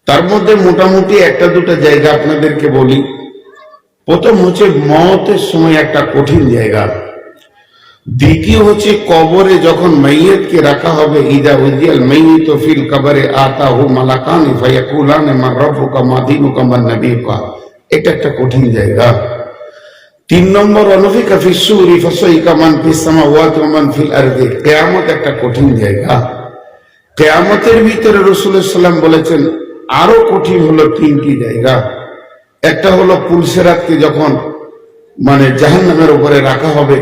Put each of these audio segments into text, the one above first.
তার মধ্যে মোটামুটি একটা দুটা জায়গা আপনাদেরকে বলি। প্রথম হচ্ছে মওতের সময় একটা কঠিন জায়গা। দ্বিতীয় হচ্ছে কবরে যখন মাইয়িতকে রাখা হবে, ইদা উযিয়াল মাইয়িতু ফিল কবরে আতাহু মালাকানি ফায়াকুলানি মান রাব্বুকা মা দীনুকা মান নাবিয়ুকা, এটা একটা কঠিন জায়গা। 3 নম্বর অনুফিকা ফিস সূরি ফাসাইকা মান ফিস সামাওয়াতি ওয়া মান ফিল আরদি, কিয়ামত একটা কঠিন জায়গা। কিয়ামতের ভিতরে রাসূল সাল্লাল্লাহু আলাইহি ওয়াসাল্লাম বলেছেন আরো কঠিন হলো 3টি জায়গা। একটা হলো পুলসিরাতকে যখন মানে জাহান্নামের উপরে রাখা হবে,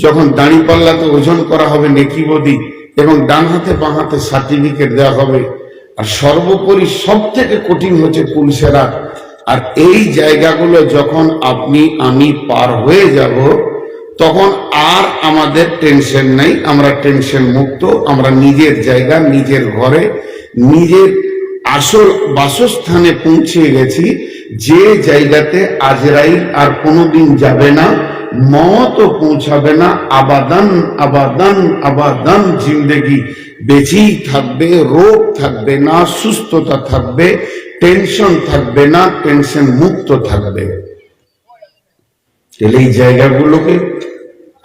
যখন দাঁড়ি পাল্লাতে ওজন করা হবে নেকি বদি, এবং ডান হাতে বাঁ হাতে সার্টিফিকেট দেওয়া হবে। আর সর্বোপরি সব থেকে কঠিন হচ্ছে পুলসিরাত। আর এই জায়গাগুলো যখন আপনি আমি পার হয়ে যাব, তখন আর আমাদের টেনশন নাই, আমরা টেনশন মুক্ত। আমরা নিজের জায়গা, নিজের ঘরে, নিজের আসল বাসস্থানে পৌঁছে গেছি, যে জায়গাতে আজরাইল আর কোনোদিন যাবে না, মওতও পৌঁছাবে না। আবাদান আবাদান আবাদান জিন্দেগি বেঁচেই থাকবে, রোগ থাকবে না, সুস্থতা থাকবে, টেনশন থাকবে না, টেনশন মুক্ত থাকবে। তাহলে এই জায়গাগুলোকে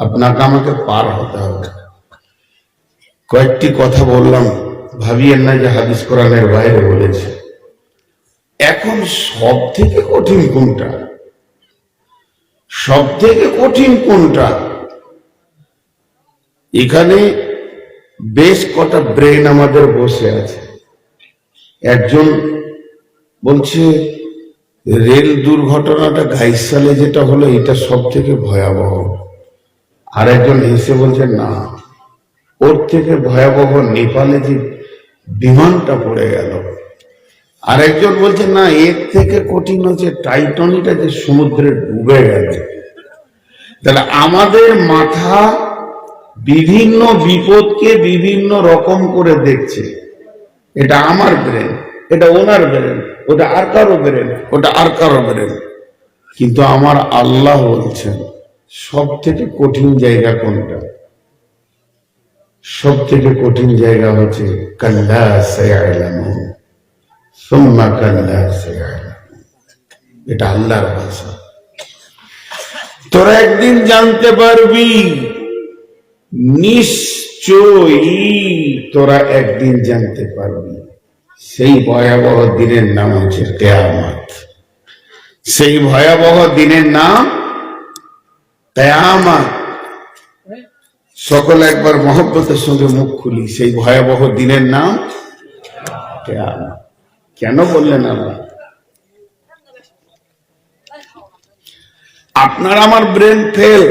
আপনাকে আমাকে পার হতে হবে। কয়েকটি কথা বললাম, ভাবিয়েন না যে হাদিস কোরআনের বাইরে বলেছে। এখন সব থেকে কঠিন কোনটা? সব থেকে কঠিন কোনটা? এখানে বেশ কটা ব্রেন আমাদের বসে আছে। একজন বলছে রেল দুর্ঘটনাটা 22 সালে যেটা হলো এটা সব থেকে ভয়াবহ। আর একজন এসে বলছে না, ওর থেকে ভয়াবহ নেপালে যে বিমানটা পড়ে গেল। আর একজন বলছে না, এর থেকে কঠিন হচ্ছে টাইটানিকটা যে সমুদ্রে ডুবে গেল। তাহলে আমাদের মাথা বিভিন্ন বিপদকে বিভিন্ন রকম করে দেখছে। এটা আমার ব্রেন, এটা ওনার ব্রেন, ওটা আর কারো ব্রেন, ওটা আর কারো ব্রেন। কিন্তু আমার আল্লাহ বলছেন সব থেকে কঠিন জায়গা কোনটা? সব থেকে কঠিন জায়গা হচ্ছে কাল্লা সায়ালামুন সুম্মা কাল্লা সায়ালামুন। এটা আল্লাহর ভাষা। তোরা একদিন জানতে পারবি, নিশ্চয়ই তোরা একদিন জানতে পারবি। সেই ভয়াবহ দিনের নাম হচ্ছে কিয়ামত। সেই ভয়াবহ দিনের নাম কিয়ামত। সকলে একবার মহব্বতের সঙ্গে মুখ খুলি, সেই ভয়াবহ দিনের নাম কিয়ামত। কেন বললেন আল্লাহ? আপনার আমার ব্রেন ফেল,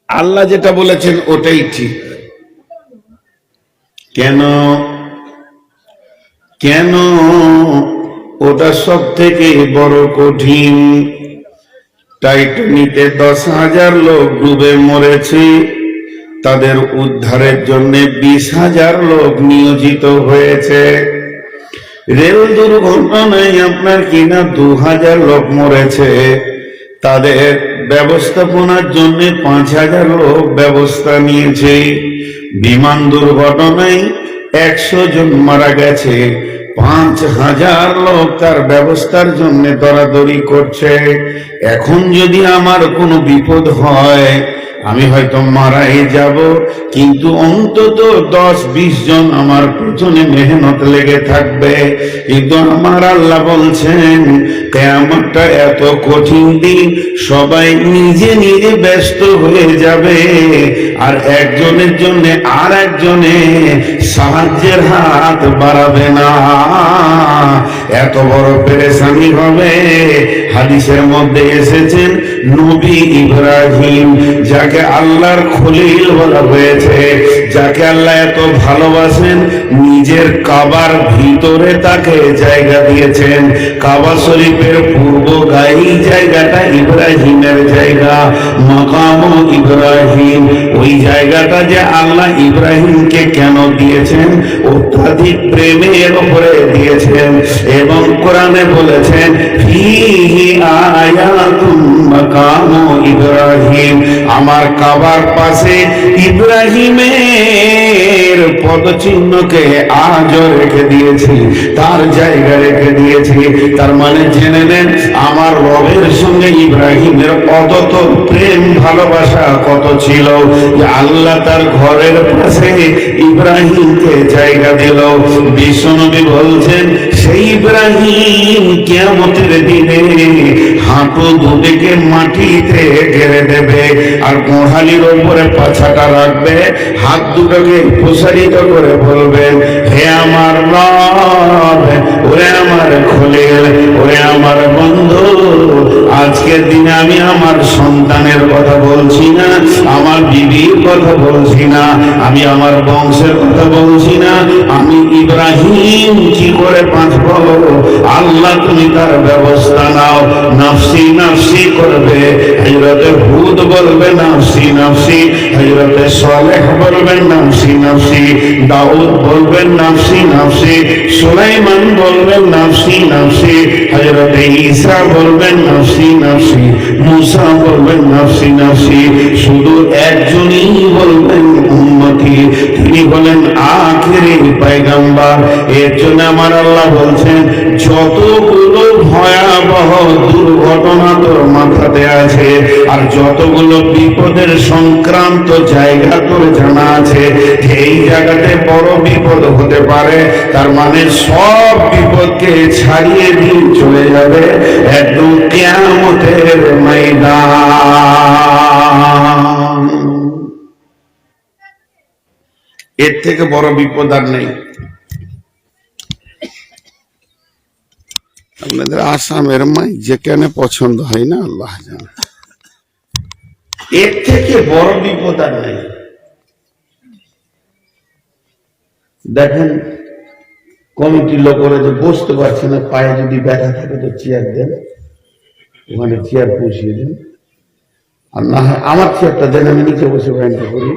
আল্লাহ যেটা বলেছেন ওটাই ঠিক। কেন? কেন ওটা সব থেকে বড় কঠিন। টাইটানিকে 10,000 লোক ডুবে মরেছে, তাদের উদ্ধারের জন্য 20,000 লোক নিয়োজিত হয়েছে। রেল দুর্ঘটনায় আপনার কিনা 2,000 লোক মরেছে, তাদের ব্যবস্থাপনার জন্য 5,000 লোক ব্যবস্থা নিয়েছে। বিমান দুর্ঘটনায় 100 জন মারা গেছে, 5,000 লোক তার ব্যবস্থার জন্য দরাদরি করছে। এখন যদি আমার কোনো বিপদ হয়, আমি হয়তো মারাই যাব, কিন্তু অন্তত 10-20 জন আমার পেছনে মেহনত লেগে থাকবে। কিন্তু আমার আল্লাহ বলছেন কিয়ামতটা এত কঠিন দিন, সবাই নিজে নিজে ব্যস্ত হয়ে যাবে, আর একজনের জন্য আর একজনে সাহায্যের হাত বাড়াবে না। এত বড় পেরেশানি হবে। হাদিসের মধ্যে এসেছেন নবী ইব্রাহিম, যাকে আল্লাহর খলিল বলা হয়েছে, যাকে আল্লাহ এত ভালোবাসেন, নিজের কাবার ভিতরে তাকে জায়গা দিয়েছেন। কাবা শরীফের পূর্ব গায়ে জায়গাটা ইব্রাহিমের জায়গা, মাকাম ইব্রাহিম। ওই জায়গাটা যে আল্লাহ ইব্রাহিমকে কেন দিয়েছেন? অত্যাধিক প্রেমের উপরে দিয়েছেন। এবং কোরআনে বলেছেন ফিহি আয়াতুম মাকাম ইব্রাহিম, আমার আমার কাবার পাশে ইব্রাহিমের পদচিহ্নকে আজও রেখে দিয়েছি, তার জায়গা রেখে দিয়েছি। তার মানে জেনে নেন আমার রবের সঙ্গে ইব্রাহিমের অতত প্রেম ভালোবাসা কত ছিল যে আল্লাহ তার ঘরের পাশে ইব্রাহিমকে জায়গা দিল। বিশ্বনবী বলছেন সেই ইব্রাহিম কিয়ামতের দিনে হাঁটু দুদিকে মাটিতে গেড়ে দেবে আর গোহালির ওপরে পাছাটা রাখবে, হাত দুটোকে প্রসারিত করে বলবেন, হে আমার রব, ওরে আমার খলিল, ওরে আমার বন্ধু, আজকের দিনে আমি আমার সন্তানের কথা বলছি না, আমার বিবির কথা বলছি না, আমি আমার বংশের কথা বলছি না, আমি ইব্রাহিম কি করে বাঁচব, আল্লাহ তুমি তার ব্যবস্থা নাও। নফসি নফসি করবে, হযরতে হুদ বলবে নফসি নফসি, হযরতে সালেহ বলবেন নফসি নফসি, দাউদ বলবেন নফসি নফসি, সুলাইমান বলবেন নফসি নফসি, হযরতে ঈসা বলবেন নফসি নফসি, মুসা বলবেন নফসি নফসি। শুধু একজনই বলবেন উম্মতি, তিনি বলেন আখিরি পয়গম্বর। এর জন্য আমার আল্লাহ বলছেন যতগুলো ভয়াবহ দুর্ঘটনা তোর মাথাতে আছে আর যতগুলো বিপদের সংক্রান্ত জায়গা তোর জানা আছে যে এই জায়গাতে বড় বিপদ হতে পারে, তার মানে সব বিপদকে ছাড়িয়ে দিন চলে যাবে একদম কিয়ামতের ময়দান। এর থেকে বড় বিপদ আর নেই। আপনাদের আসামের মাই যেখানে পছন্দ হয় না আল্লাহ জানে, এর থেকে বড় বিপদ আর নেই। দেখেন কমিটির লোকেরা যে বসতে পারছে না, পায়ে যদি ব্যথা থাকে তো চেয়ার দেন, ওখানে চেয়ার বসিয়ে দেন, আর না হয় আমার চেয়ারটা দেন, আমি নিচে বসে ব্যায়ামটা করি।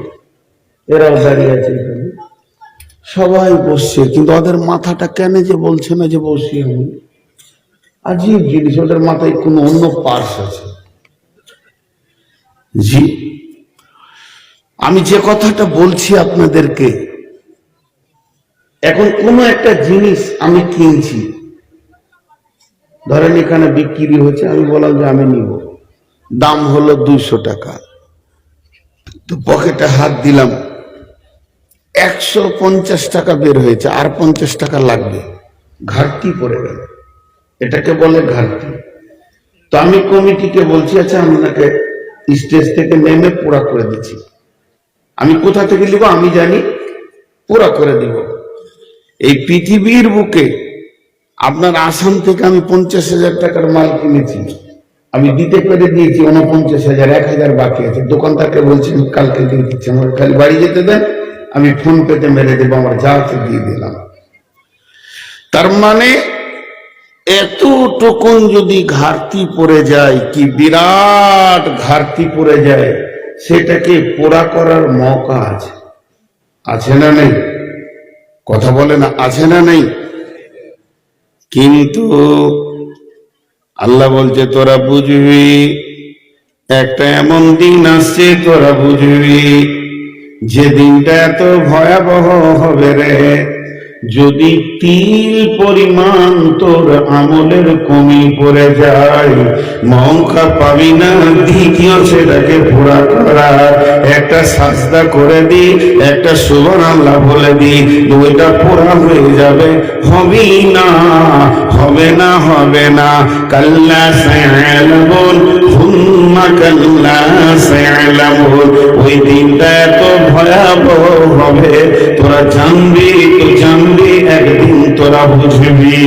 এরাও দাঁড়িয়ে আছে এখানে, সবাই বসছে, কিন্তু ওদের মাথাটা কেন যে বলছে না যে বসি আমি। আজীব জিনিস, ওদের মাথায় কোনো অন্য পার্স আছে। জি, আমি যে কথাটা বলছি আপনাদেরকে, এখন কোনো একটা জিনিস আমি কিনছি, ধরেন এখানে বিক্রি হচ্ছে, আমি বললাম যে আমি নিব, দাম হলো 200 টাকা, তো পকেটে হাত দিলাম, 150 টাকা বের হয়েছে, আর 50 টাকা লাগবে, ঘাটতি পড়ে গেল, এটাকে বলে ঘাটতি। তো আমি কমিটিকে বলছি আচ্ছা আপনাকে স্টেজ থেকে নেমে পুরা করে দিচ্ছি, আমি কোথা থেকে নিব আমি জানি, পুরা করে দিব। এই পৃথিবীর বুকে আপনার আসাম থেকে আমি 50,000 টাকার মাল কিনেছি, আমি দিতে পেরে দিয়েছি 49,000, 1,000 বাকি আছে। দোকানদারকে বলছি কালকে দিয়ে দিচ্ছি, আমার খালি বাড়ি যেতে দেন, আমি ফোন পেতে মেরে দেবো, আমার যা আছে দিয়ে দিলাম। তার মানে এতটুকুন যদি ঘাটতি পড়ে যায়, কি বিরাট ঘাটতি পড়ে যায়, সেটাকে পুরা করার মৌকা আছে, আছে না নেই? কথা বলে না, আছে না নেই? কিন্তু আল্লাহ বলছে তোরা বুঝবি, একটা এমন দিন আসছে তোরা বুঝবি যে দিনটা এত ভয়াবহ হবে রে, যদি তিল পরিমাণ তোর আমলের কমি পড়ে যায়, মৌকা পাবি না দ্বিতীয় সেটাকে পুরা করা। একটা সাজদা করে দি, একটা সুবহানাল্লাহ বলে দি, দুইটা পুরা হয়ে যাবে, হবে না, হবে না, হবে না। কাল্লা সায়ালামুন সুম্মা কাল্লা সায়ালামুন, ওই দিনটা এত ভয়াবহ হবে তোরা জানবি তো জানবি, একদিন তোরা বুঝবি।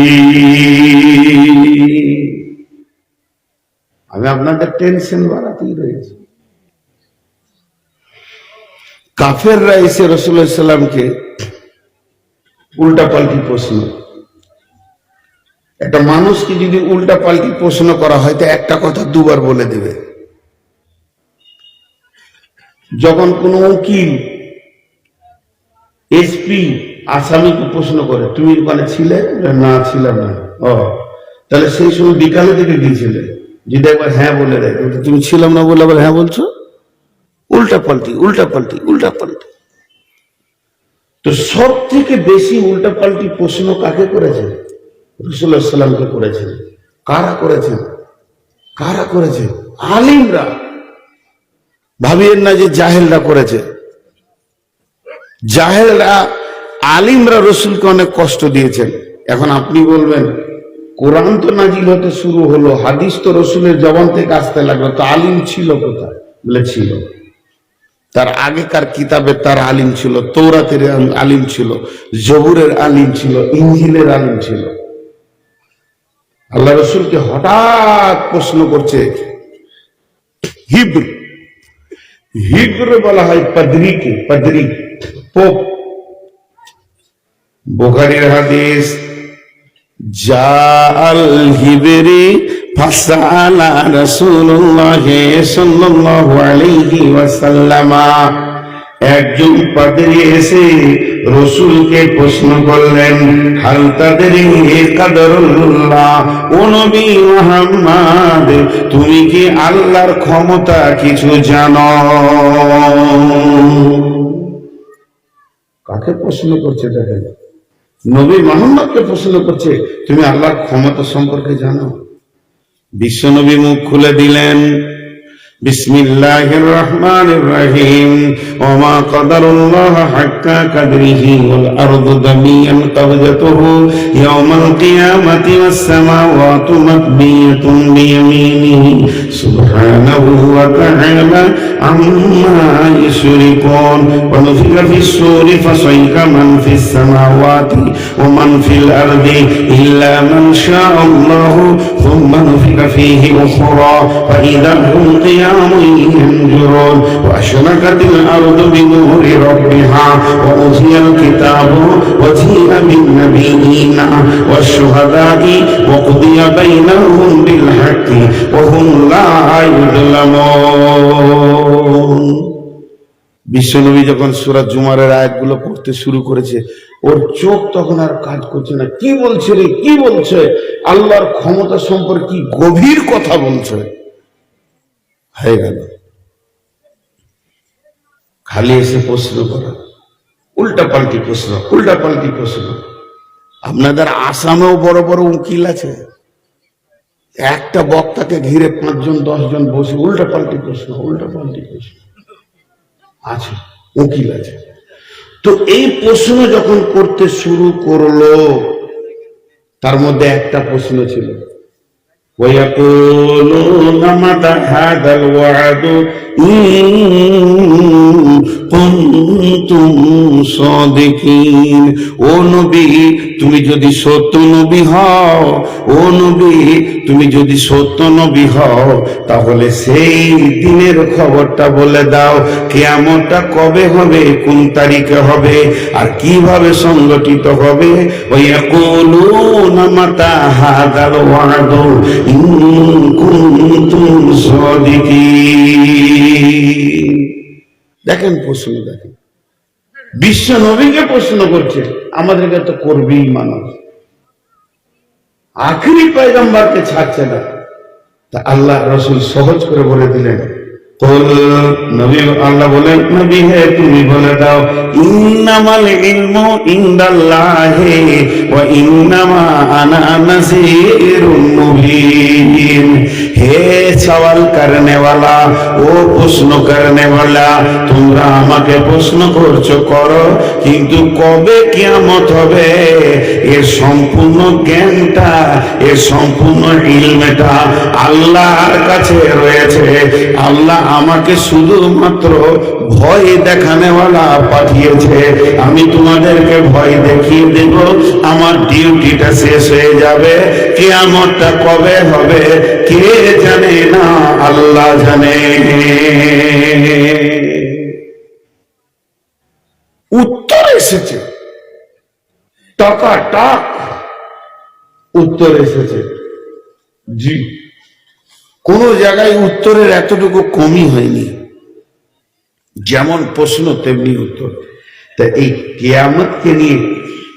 আমি আপনাদের টেনশন বাড়াতেই রয়েছে। কাফেররা এসে রাসূলুল্লাহ সাল্লাল্লাহু আলাইহি ওয়াসাল্লামকে উল্টা পাল্টি প্রশ্ন, একটা মানুষকে যদি উল্টা পাল্টি প্রশ্ন করা হয় তো একটা কথা দুবার বলে দেবে। যখন কোন উকিল এসপি আসামিকে প্রশ্ন করে তুমি ওখানে ছিলে, না ছিলাম না, ও তাহলে সেই সময় বিকালে থেকে গিয়েছিলে, যদি একবার হ্যাঁ বলে দেয়, তুমি ছিলাম না বলে আবার হ্যাঁ বলছো, উল্টা পাল্টি উল্টা পাল্টি উল্টা পাল্টি। তো সব থেকে বেশি উল্টা পাল্টি প্রশ্ন কাকে করেছেন? রাসূলুল্লাহ সাল্লাল্লাহু আলাইহি ওয়াসাল্লামকে করেছেন। কারা করেছেন? কারা করেছে? আলিমরা। ভাবিয়েন না যে জাহেলরা করেছে। জাহেলরা, আলিমরা রসুলকে অনেক কষ্ট দিয়েছেন। এখন আপনি বলবেন কোরআন তো নাজিল হতে শুরু হলো, হাদিস তো রসুলের জবান থেকে আসতে লাগলো, তো আলিম ছিল কোথায়? বলে ছিল। তার আগেকার কিতাবে তার আলিম ছিল, তৌরাতের আলিম ছিল, জবুরের আলিম ছিল, ইনজিলের আলিম ছিল। আল্লাহ রসুলকে হঠাৎ প্রশ্ন করছে হিব্র, হিব্র বলা হয় পাদ্রীকে, পাদ্রী পোপ। বুখারীর হাদিস, জাল হিবরি ফাসালা রাসূলুল্লাহ সাল্লাল্লাহু আলাইহি ওয়াসাল্লাম, একজন পাদ্রী এসে রসুলকে প্রশ্ন করলেন, হাল তাদরি কাদরুল্লাহ, ও নবী মুহাম্মদ তুমি কি আল্লাহর ক্ষমতা কিছু জানো? কাকে প্রশ্ন করছে? দেখেন, নবী মুহাম্মদকে প্রশ্ন করছে, তুমি আল্লাহর ক্ষমতা সম্পর্কে জানো? বিশ্বনবী মুখ খুলে দিলেন, বিসমিল্লাহির রহমানির রহিম, ওমা কদরুল্লাহ হাক্কা কদরিহি ওয়াল আরদু জামিআন কবজাতুহু ইয়াওমাল কিয়ামাতি ওয়াস সামাওয়াতু মাতবিয়াতুন বিয়ামিনিহি সুবহানাহু ওয়া তাআলা আম্মা ইউশরিকুন। ওয়া নুফিখা ফিস সূরি ফাসাইকা মান ফিস সামাওয়াতি ওয়া মান ফিল আরদি ইল্লা মান শাআল্লাহু সুম্মা নুফিখা ফীহি উখরা ফাইদা হুম ينظرون وأشرقت الأرض بنور ربها وأوتي الكتاب وجيء بالنبيين والشهداء وقضي بينهم بالحق وهم لا يظلمون। বিশ্বনবী যখন সূরা জুমারের আয়াতগুলো পড়তে শুরু করেছে, ওর চোখ তখন আর কাজ করছে না। কি বলছে রে, কি বলছে? আল্লাহর ক্ষমতা সম্পর্কে কি গভীর কথা বলছে। হয়ে গেল খালি এসে প্রশ্ন করা, উল্টা পাল্টি প্রশ্ন, উল্টা পাল্টি প্রশ্ন। আপনাদের আসামেও বড় বড় উকিল আছে, একটা বক্তাকে ঘিরে 5 জন 10 জন বসে উল্টা পাল্টি প্রশ্ন, উল্টা পাল্টি প্রশ্ন আছে, উকিল আছে। তো এই প্রশ্ন যখন করতে শুরু করলো, তার মধ্যে একটা প্রশ্ন ছিল, ويقولون متى هذا الوعد إن كنتم صادقين। ও নবী তুমি যদি সত্য নবী হও, ও নবী তুমি যদি সত্য নবী হও, তাহলে সেই দিনের খবরটা বলে দাও, কিয়ামতটা কবে হবে, কোন তারিখে হবে, আর কিভাবে সংগঠিত হবে। ওয়ায়াকুলুনা মাতা হাযাল ওয়াদু ইন কুনতুম সাদিকিন। দেখেন প্রশ্ন, দেখেন বিশ্ব নবীকে প্রশ্ন করছে, আমাদেরকে তো করবেই মানুষ, আখেরি পয়গম্বরকে ছাড়ছে না। তা আল্লাহ রসুল সহজ করে বলে দিলেন, নবী আল্লাহ বলেন, নবী হে তুমি বলে দাও, ইন্নামাল ইলমু ইনদাল্লাহি ওয়া ইন্নামা আনা নাযীরুম মুবিন। হে সওয়াল করনে ওয়ালা, ও প্রশ্ন করনে ওয়ালা, তোমরা আমাকে প্রশ্ন করছো, করো, কিন্তু কবে কিয়ামত হবে এর সম্পূর্ণ জ্ঞানটা, এর সম্পূর্ণ ইলমটা আল্লাহর কাছে রয়েছে। আল্লাহ আমাকে শুধুমাত্র ভয় দেখানেওয়ালা পাঠিয়েছে, আমি তোমাদেরকে ভয় দেখিয়ে দেব, আমার ডিউটিটা শেষ হয়ে যাবে। কিয়ামতটা কবে হবে কে জানে না, আল্লাহ জানে। উত্তর এসেছে, টাকা উত্তর এসেছে। জি, কোন জায়গায় উত্তরের এতটুকু কমই হয়নি, যেমন প্রশ্ন তেমনি উত্তর। তা এই কিয়ামতকে নিয়ে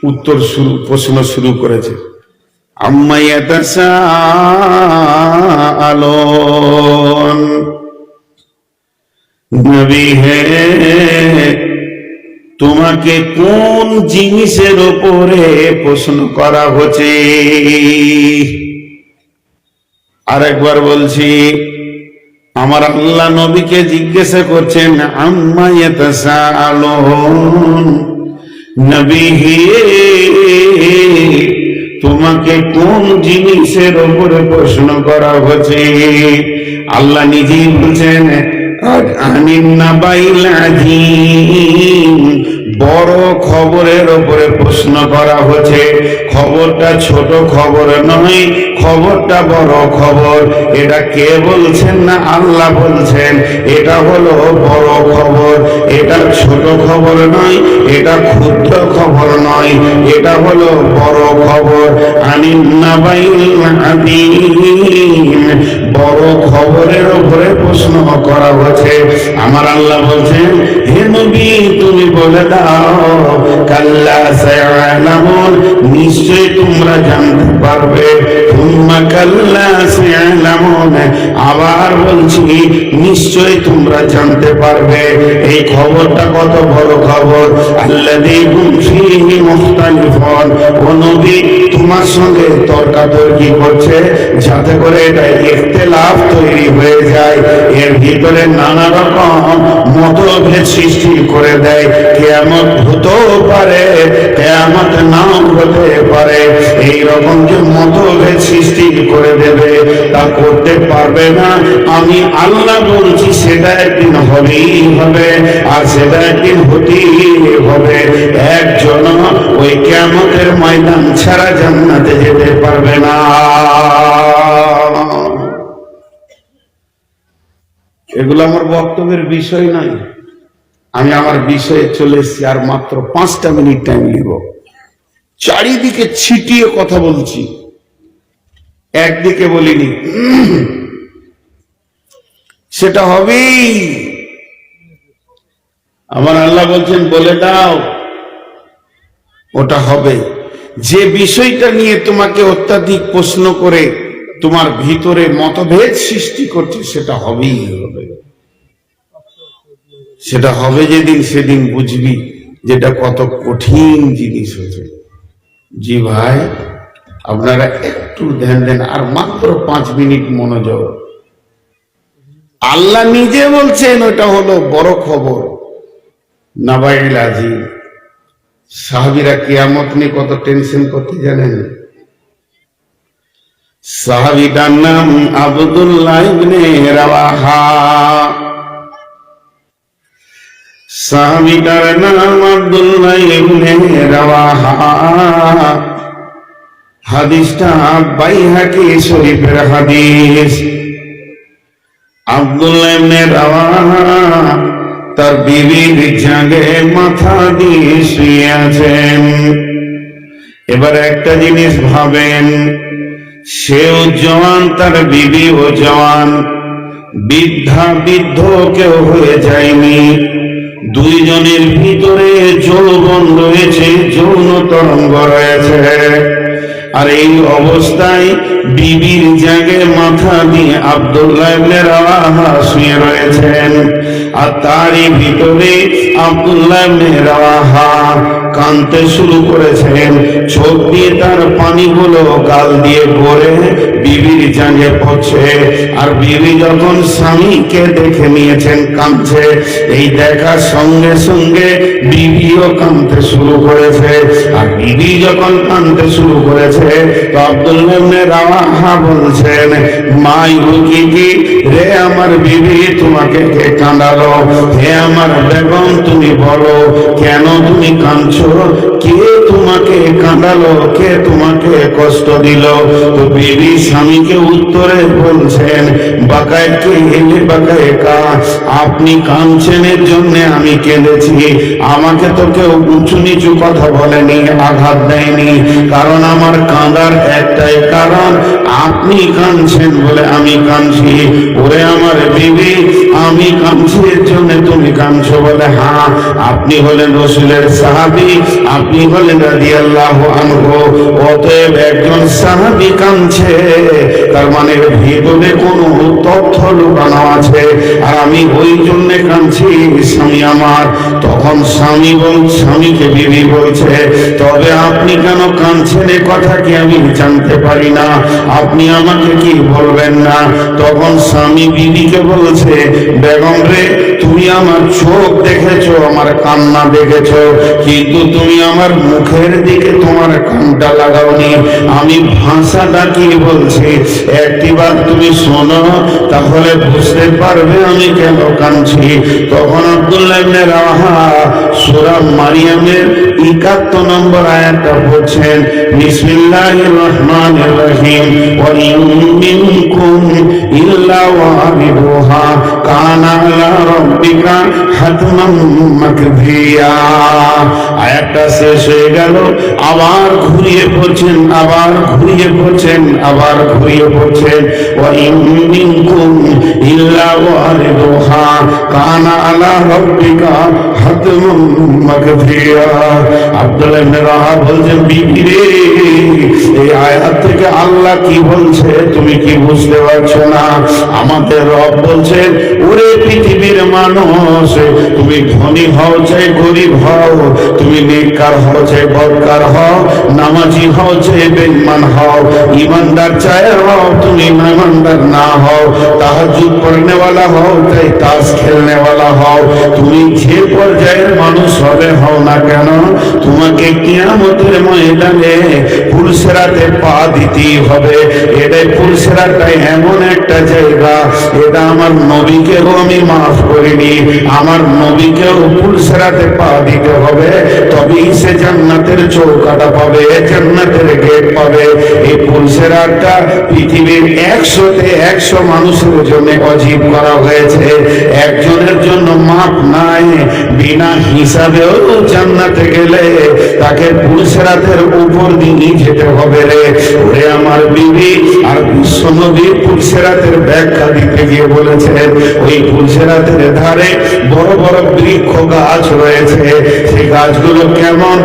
উত্তর শুরু, প্রশ্ন শুরু করেছে, আম্মা ইয়াতাসাআলুন। নবী হে, তোমাকে কোন জিনিসের উপরে প্রশ্ন করা হচ্ছে? আরেকবার বলছি, আমার আল্লাহ নবীকে জিজ্ঞাসা করছেন, আম্মা ইয়াতাসাআলুন, নবী হে, তোমাকে কোন জিনিসের উপরে প্রশ্ন করা হচ্ছে? আল্লাহ নিজেই বলছেন, আনিন নাবাইল আযীম, বড় খবরের উপরে প্রশ্ন করা হচ্ছে। খবরটা ছোট খবর নয়, খবরটা বড় খবর। এটা কে বলছেন? না আল্লাহ বলছেন। এটা হলো বড় খবর, এটা ছোট খবর নয়, এটা ক্ষুদ্র খবর নয়, এটা হলো বড় খবর। আনিন নাবাইল আযীম, বড় খবরের উপরে প্রশ্ন করা হচ্ছে। আমার আল্লাহ বলছেন, হে নবী তুমি বলে দাও, কাল্লা সায়ালামুন, নিশ্চয় তোমরা জানতে পারবে। তুম্মা কাল্লা সায়ালামুন, আবার বলছি নিশ্চয় তোমরা জানতে পারবে। এই খবরটা কত বড় খবর। আল্লাযী হুম ফীহি মুখতালিফুন, ও নবী তোমার সঙ্গে তর্কাতর্কি করছে, যাতে করে এটা ইখতিলাফ তৈরি হয়ে যায়, এর ভিতরে নানা রকম মতভেদ সৃষ্টি করে দেয়। কিয়ামত হতেও পারে, কিয়ামত নাও হতে পারে। এই রকম যে মতভেদ সৃষ্টি করে দেবে, তা করতে পারবে না। আমি আল্লাহ বলছি সেটা একদিন হবেই হবে, আর সেটা একদিন হতেই হবে। একজন ওই কিয়ামতের ময়দান ছাড়া জান্নাতে যেতে পারবে না। এগুলো আমার বক্তব্যের বিষয় নয়। আমি আমার বিষয়ে চলে এসেছি, আর মাত্র 5টা মিনিট টাইম নিব। চারিদিকে ছিটিয়ে কথা বলছি, একদিকে বলিনি। সেটা হবেই। আমার আল্লাহ বলছেন বলে দাও, ওটা হবে। যে বিষয়টা নিয়ে তোমাকে অত্যাধিক প্রশ্ন করে তোমার ভিতরে মতভেদ সৃষ্টি করছে, সেটা হবেই হবে। সেটা হবে যেদিন, সেদিন বুঝবি যেটা কত কঠিন জিনিস হয়েছে। জি ভাই, আপনারা একটু ধ্যান দেন, আর মাত্র 5 মিনিট মনোযোগ। আল্লাহ নিজে বলছেন ওটা হলো বড় খবর, নাবাইল আযীম। সাহাবীরা কিয়ামত নিয়ে কত টেনশন করতে জানেন? সাহাবীটার নাম আব্দুল্লাহ ইবনে রাওয়াহা। সাহাবীটার নাম আব্দুল্লাহ ইবনে রাওয়াহা। হাদিসটা বাইহাকি শরীফের হাদিস। আব্দুল্লাহ ইবনে রাওয়াহা তার বিবির জাগে মাথা দিয়ে শুয়ে আছেন। এবার একটা জিনিস ভাবেন, সেও জওয়ান, তার বিবিও জওয়ান, বৃদ্ধা বৃদ্ধ কেউ হয়ে যায়নি। দুইজনের ভিতরে যৌবন রয়েছে, যৌন তরঙ্গ রয়েছে। আর এই অবস্থায় বিবির জাগে মাথা দিয়ে আব্দুল্লাহ ইবনে রাওয়াহা শুয়ে রয়েছেন। আর তারই ভিতরে আব্দুল্লাহ ইবনে রাওয়াহা কাঁদতে শুরু করেছেন। চোখ দিয়ে তার পানিগুলো গাল দিয়ে পড়ে বিবির জাগে পড়ছে। আর বিবি যখন স্বামীকে দেখে নিয়েছেন কাঁদছে, এই দেখার সঙ্গে সঙ্গে বিবিও কাঁদতে শুরু করেছে। আর বিবি যখন কাঁদতে শুরু করেছে, তো আব্দুল্লাহ ইবনে রাওয়াহা বলছেন, মা ইউকি, রে আমার বিবি তোমাকে কে কাঁদালো? হে আমার বেগম তুমি বলো, কেন তুমি কাঁদছো? কে তোমাকে কাঁদালো? কে তোমাকে কষ্ট দিল? তো বিবি স্বামীকে উত্তরে বলছেন, বাকায় কে এলে বাকায় কা, আপনি কাঁদছেন এর জন্য আমি কেঁদেছি। আমাকে তো কেউ উঁচু নিচু কথা বলেনি, আঘাত দেয়নি, কারণ আমার কাঁদার একটাই কারণ, আপনি কাঁদছেন বলে আমি কাঁদছি। ওরে আমার বিবি, আমি কাঁদছি এর জন্য তুমি কাঁদছো বলে? হ্যাঁ, আপনি হলেন রাসূলের সাহাবী, আপনি হলেন রাদিয়াল্লাহু আনহু। অতএব একজন সাহাবী কাঁদছে, তার মানে ভিতরে কোনো তথ্য লুকানো আছে, আর আমি ওই জন্য কাঁদছি স্বামী আমার। তখন স্বামীকে বিবি বলছে, তবে আপনি কেন কাঁদছেন এ কথা কি আমি জানতে পারি না? আপনি আমাকে কি বলবেন না? তখন স্বামী বিবিকে বলছে, বেগম রে, তুমি আমার চোখ দেখেছো, আমার কান্না দেখেছো, কিন্তু তুমি আমার মুখের দিকে তোমার কানটা লাগাওনি। আমি ভাষাটা কি বলছি একটিবার তুমি শোনো, তাহলে বুঝতে পারবে আমি কেন কাঁদছি। তখন আব্দুল্লাহ ইবনে রাওয়াহা সূরা মারিয়ামের 71 নম্বর আয়াতটা বলছেন, বিসমিল্লাহির রহমানির রহিম, ওয়া ইন মিনকুম ইল্লা ওয়ারিদুহা কানা আলা রাব্বিকা হাতমান মাকদিয়া। আয়াতটা শেষ হয়ে গেল, আবার ঘুরিয়ে পড়ছেন, আবার ঘুরিয়ে পড়ছেন, আবার ঘুরিয়ে পড়ছেন, ওয়া ইন মিনকুম ইল্লা ওয়ারিদুহা কানা আলা রাব্বিকা হাতমান মাকদিয়া। আব্দুল্লাহ ইবনে রাওয়াহা বলছেন, বিবি রে, এই আয়াত থেকে আল্লাহ কি বলছে তুমি কি বুঝতে পারছো না? আমাদের রব বলছেন, ওরে পৃথিবীর মানুষ, তুমি ধনী হও চাই গরিব হও, তুমি নেককার হও চাই বদকার হও, নামাজি হও চাই বেঈমান হও, ইমানদার চাই হও তুমি ইমানদার না হও, তাহাজ্জুদ পড়নে ওয়ালা হও চাই তাস খেলনে ওয়ালা হও, তুমি যে পর্যায়ের মানুষ হবে হও না কেন, তোমাকে কিয়ামতের ময়দানে পুলসিরাতে পা দিতেই হবে। এটাই পুলসিরাটাই এমন একটা জায়গা, এটা আমার নবীকেও আমি মাফ করিনি, আমার নবীকেও পুলসিরাতে পা দিতে হবে, তবেই সে জান্নাতের চৌকাটা পাবে, জান্নাতের গেট পাবে। এই পুলসিরাতটা পৃথিবীর 100-তে 100 মানুষের জন্য অজীব করা হয়েছে, একজনের জন্য মাপ নাই। বিনা হিসাবেও জান্নাতে গেলে তাকে পুলসিরাতের উপর দিয়ে যেতে হবে রে। ওরে আমার বিবি, আর বিশ্বনবী পুলসিরাতের ব্যাখ্যা দিতে গিয়ে বলেছেন, ওই পুলসিরাতের ধারে বড় বড় বৃক্ষ গাছ রয়েছে, সেই গাছগুলো কেমন,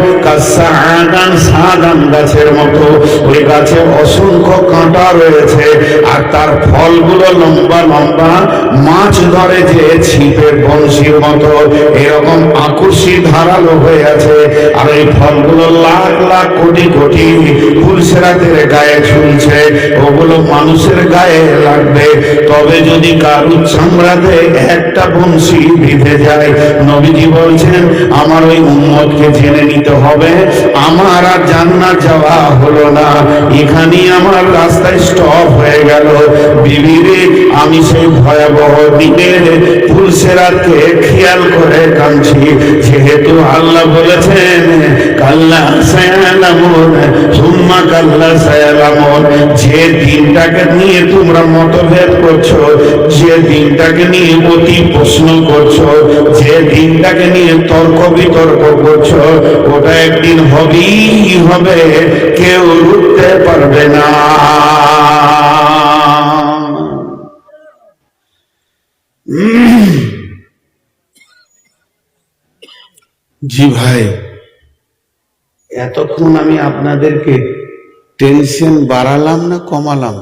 সাদান গাছের মতো, ওই গাছে অসংখ্য কাঁটা রয়েছে, আর তার ফলগুলো লম্বা লম্বা মাছ ধরে যে ছিপের বংশীর মতো, এরকম আকর্ষী ধারালো হয়ে আছে, আর এই ফলগুলো লাখ লাখ কোটি কোটি পুলসিরাতের গায়ে ঝুলছে, ওগুলো মানুষের গায়ে লাগবে, তবে যদি কারুর চামড়াতে একটা বংশী বিঁধে যায়, নবীজি বলছেন আমার ওই উম্মতকে জেনে নিতে হবে আমার আর জান্নাত যাওয়া হলো না, এখানেই আমার রাস্তায় স্টপ হয়ে গেল। বিবিরে, আমি সেই ভয়াবহ দিনের পুলসিরাতকে খেয়াল করে কাঁদছি, যেহেতু আল্লাহ বলেছেন কাল্লা সায়ালামুন সুম্মা কাল্লা সায়ালামুন। যে দিনটাকে নিয়ে তোমরা মতভেদ করছো, যে দিনটাকে নিয়ে অতি প্রশ্ন করছো, যে দিনটাকে নিয়ে তর্ক বিতর্ক করছো, ওটা একদিন হবেই হবে, কেউ রুখতে পারবে না। জি ভাই, এতক্ষণ আমি আপনাদেরকে টেনশন বাড়ালাম না কমালাম?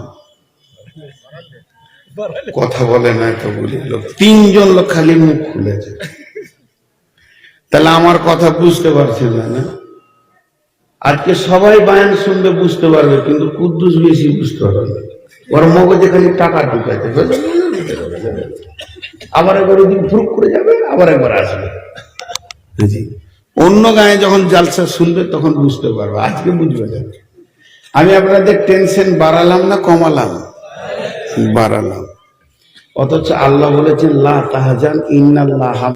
কথা বলে না এতগুলি লোক, 3জন লোক খালি মুখ খুলেছে, তাহলে আমার কথা বুঝতে পারছেন না? আজকে সবাই বায়ান শুনবে, বুঝতে পারবে, কিন্তু কুদ্দুস বেশি বুঝতে পারবে না, ওর মগজে খালি টাকা ঢুকাইতে, আবার একবার ওই দিন ফুরুক করে যাবে, আবার একবার আসবে। অন্য গায়ে যখন জালসা শুনবে তখন বুঝতে পারবে, আজকে বুঝবে না। আমি আপনাদের টেনশন বাড়ালাম না কমালাম? বাড়ালাম। অথচ আল্লাহ বলেছেন লা তাহজান ইন্নাল্লাহ